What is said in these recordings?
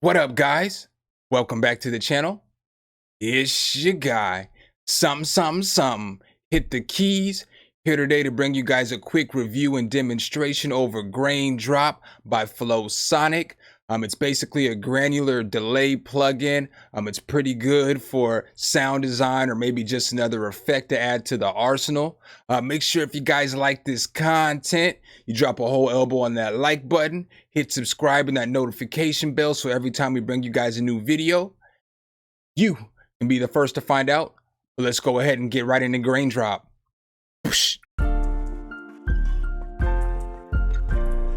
What up, guys? Welcome back to the channel. It's your guy, SumnSumnSumn. Hit the keys. Here today to bring you guys a quick review and demonstration over Graindrop by Flowsonics. It's basically a granular delay plugin. It's pretty good for sound design or maybe just another effect to add to the arsenal. Make sure if you guys like this content, you drop a whole elbow on that like button, hit subscribe and that notification bell so every time we bring you guys a new video, you can be the first to find out. But let's go ahead and get right into Graindrop.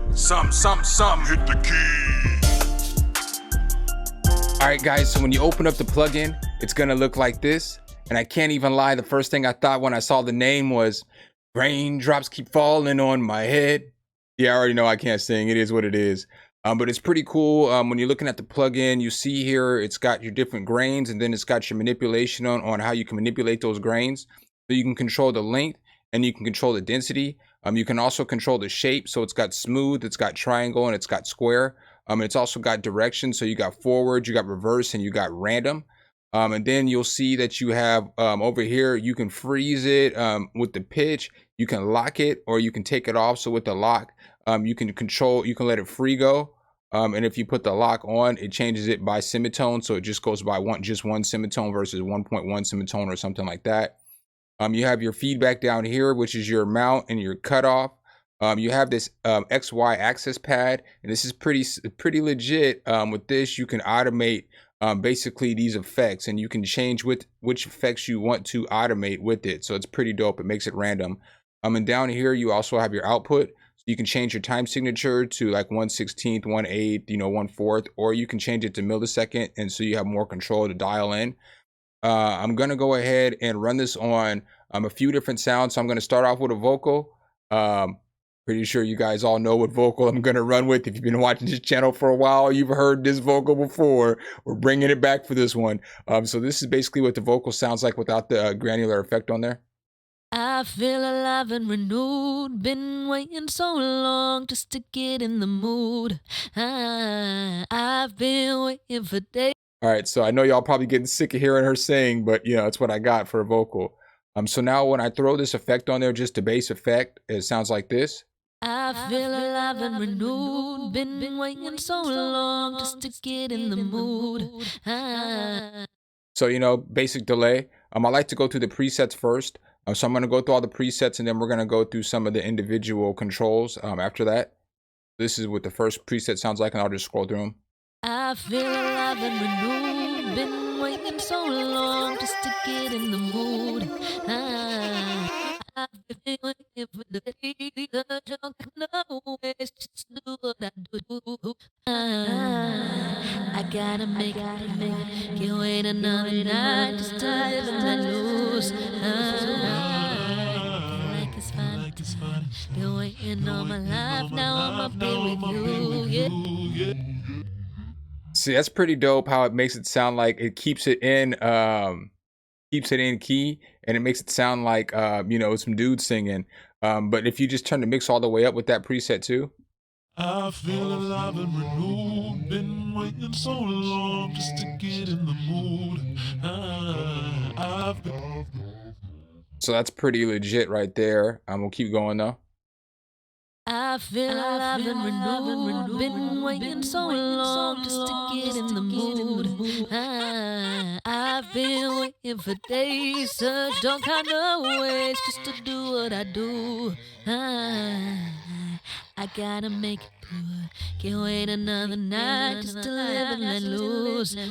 SumnSumnSumn. Hit the key. All right, guys, so when you open up the plugin, it's gonna look like this. And I can't even lie, the first thing I thought when I saw the name was raindrops keep falling on my head. Yeah, I already know I can't sing. It is what it is. But it's pretty cool. When you're looking at the plugin, you see here, it's got your different grains and then it's got your manipulation on how you can manipulate those grains. So you can control the length and you can control the density. You can also control the shape. So it's got smooth, it's got triangle, and it's got square. It's also got direction. So you got forward, you got reverse, and you got random. And then you'll see that you have over here, you can freeze it with the pitch. You can lock it or you can take it off. So with the lock, you can control, you can let it free go. And if you put the lock on, it changes it by semitone. So it just goes by just one semitone versus 1.1 semitone or something like that. You have your feedback down here, which is your mount and your cutoff. You have this XY axis pad, and this is pretty legit. With this, you can automate basically these effects, and you can change which effects you want to automate with it. So it's pretty dope. It makes it random. And down here, you also have your output. So you can change your time signature to like 1/16, 1/8, 1/4, or you can change it to millisecond, and so you have more control to dial in. I'm gonna go ahead and run this on a few different sounds. So I'm gonna start off with a vocal. Pretty sure you guys all know what vocal I'm gonna run with. If you've been watching this channel for a while, you've heard this vocal before. We're bringing it back for this one. So this is basically what the vocal sounds like without the granular effect on there. I feel alive and renewed. Been waiting so long just to get in the mood. I've been waiting for days. All right, so I know y'all probably getting sick of hearing her sing, but it's what I got for a vocal. So now when I throw this effect on there, just the bass effect, it sounds like this. I feel alive and renewed. Been waiting so long just to get in the mood. So, basic delay. I like to go through the presets first. So I'm going to go through all the presets and then we're going to go through some of the individual controls after that. This is what the first preset sounds like, and I'll just scroll through them. I feel alive and renewed. Been waiting so long just to get in the mood. I've been waiting for the day that don't know it's just do what I do. I gotta make it. Can't wait another night just to live and let loose. Like it's fun. Been waiting all my life, now I'm up here with you. Yeah. See, that's pretty dope how it makes it sound like it keeps it in key, and it makes it sound like some dude singing. But if you just turn the mix all the way up with that preset too. I feel alive and renewed. Been waiting so long just to get in the mood. So that's pretty legit right there. We'll keep going though. I feel alive and renewed. Been waiting so long just to get in the mood. I've been waiting for days, such all kind of ways just to do what I do. I gotta make it good. Can't wait another night just to live and let loose. Like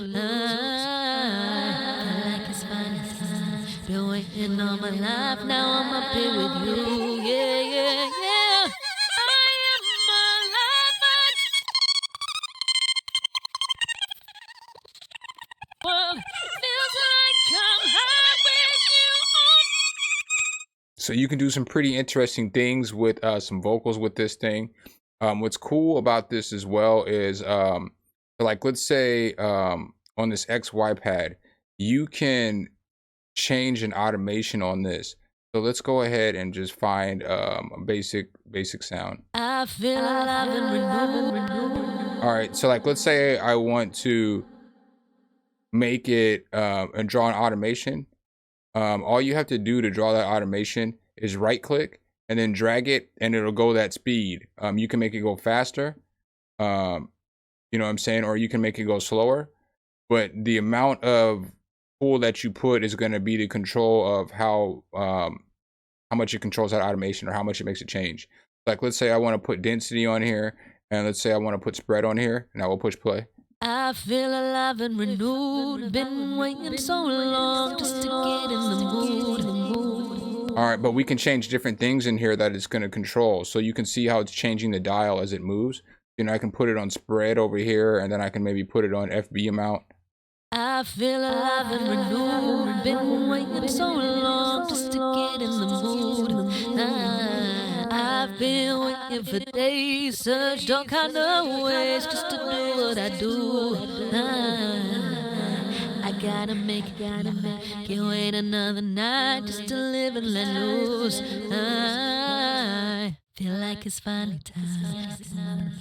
it's fun. Been waiting all my life, now I'm up here with you. Yeah. So you can do some pretty interesting things with some vocals with this thing. What's cool about this as well is like, let's say on this XY pad, you can change an automation on this. So let's go ahead and just find a basic sound. I feel alive and renewed. All right, so like let's say I want to make it and draw an automation. All you have to do to draw that automation is right click and then drag it and it'll go that speed. You can make it go faster, you know what I'm saying, or you can make it go slower, but the amount of pull that you put is going to be the control of how much it controls that automation or how much it makes it change. Like let's say I want to put density on here, and let's say I want to put spread on here, and I will push play. I feel alive and renewed. Been waiting so long just to get in the mood. All right, but we can change different things in here that it's going to control. So you can see how it's changing the dial as it moves. You know, I can put it on spread over here, and then I can maybe put it on FB amount. I feel alive and renewed. Been waiting so long just to get in the mood. I've been waiting for days, searched all kind of ways just to do what I do. I gotta make it, can't wait another night just to live and let loose. I feel like it's finally time.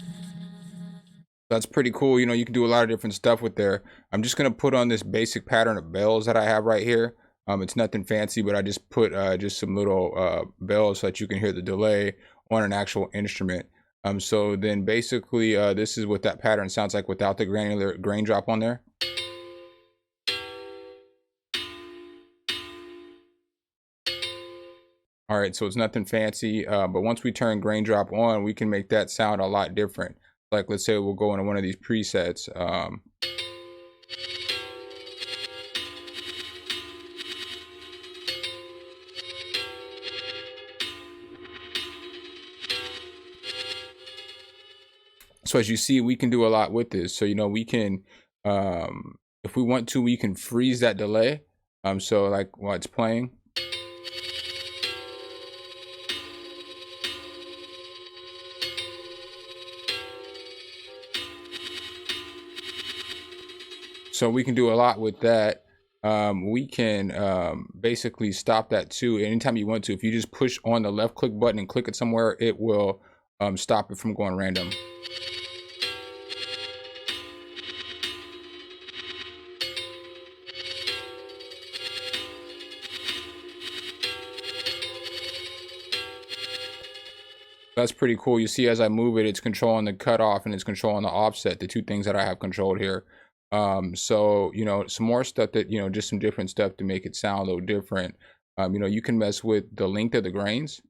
That's pretty cool. You know, you can do a lot of different stuff with there. I'm just going to put on this basic pattern of bells that I have right here. It's nothing fancy, but I just put just some little bells so that you can hear the delay on an actual instrument. So then basically this is what that pattern sounds like without the granular Graindrop on there. All right, so it's nothing fancy, but once we turn Graindrop on, we can make that sound a lot different. Like let's say we'll go into one of these presets. So as you see, we can do a lot with this. So, you know, we can, if we want to, we can freeze that delay. So like while it's playing. So we can do a lot with that. We can basically stop that too anytime you want to. If you just push on the left click button and click it somewhere, it will stop it from going random. That's pretty cool. You see as I move it, it's controlling the cutoff and it's controlling the offset, the two things that I have controlled here. So, you know, some more stuff that, you know, just some different stuff to make it sound a little different. You know, you can mess with the length of the grains.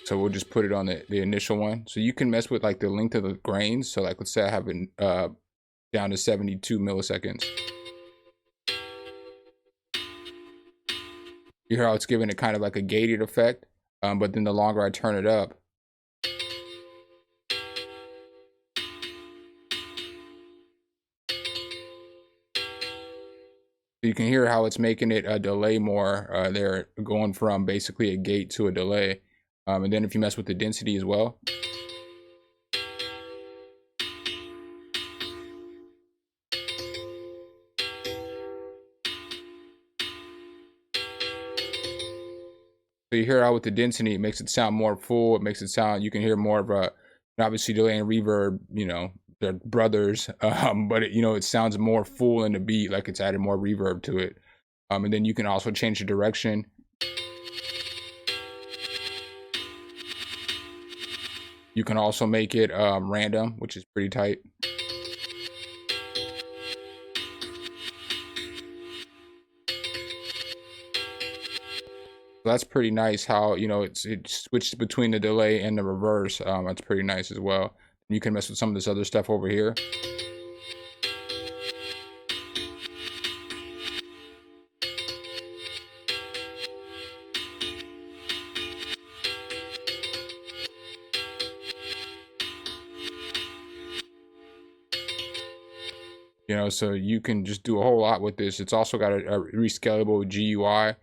So we'll just put it on the initial one. So you can mess with like the length of the grains. So like, let's say I have it down to 72 milliseconds. You hear how it's giving it kind of like a gated effect, but then the longer I turn it up, you can hear how it's making it a delay more. They're going from basically a gate to a delay. And then if you mess with the density as well. So you hear how with the density, it makes it sound more full. It makes it sound, you can hear more of a, obviously delay and reverb, you know, they're brothers, but it, you know, it sounds more full in the beat, like it's added more reverb to it. And then you can also change the direction. You can also make it random, which is pretty tight. That's pretty nice how, you know, it switched between the delay and the reverse. That's pretty nice as well. You can mess with some of this other stuff over here. You know, so you can just do a whole lot with this. It's also got a rescalable GUI.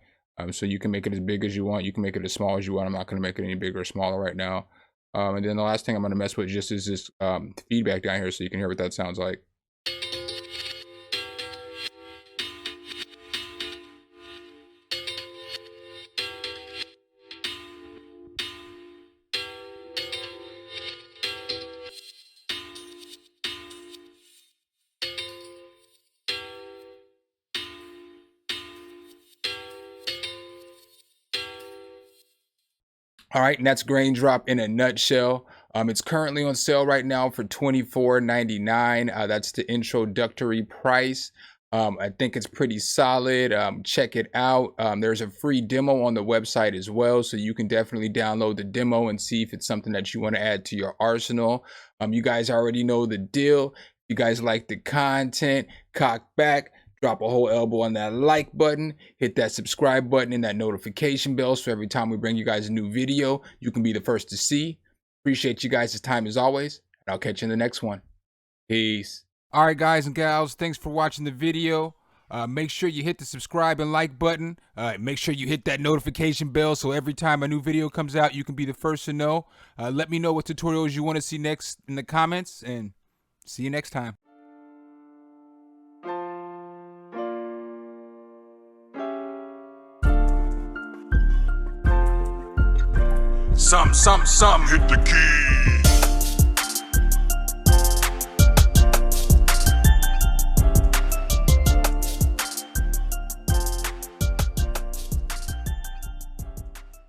So you can make it as big as you want. You can make it as small as you want. I'm not going to make it any bigger or smaller right now. And then the last thing I'm going to mess with just is this feedback down here so you can hear what that sounds like. All right, and that's Graindrop in a nutshell. It's currently on sale right now for $24.99. That's the introductory price. I think it's pretty solid. Check it out. There's a free demo on the website as well, so you can definitely download the demo and see if it's something that you want to add to your arsenal. You guys already know the deal. If you guys like the content, cock back, drop a whole elbow on that like button, hit that subscribe button and that notification bell so every time we bring you guys a new video, you can be the first to see. Appreciate you guys' time as always, and I'll catch you in the next one. Peace. All right, guys and gals, thanks for watching the video. Make sure you hit the subscribe and like button. Make sure you hit that notification bell so every time a new video comes out, you can be the first to know. Let me know what tutorials you want to see next in the comments, and see you next time. Sum, hit the key.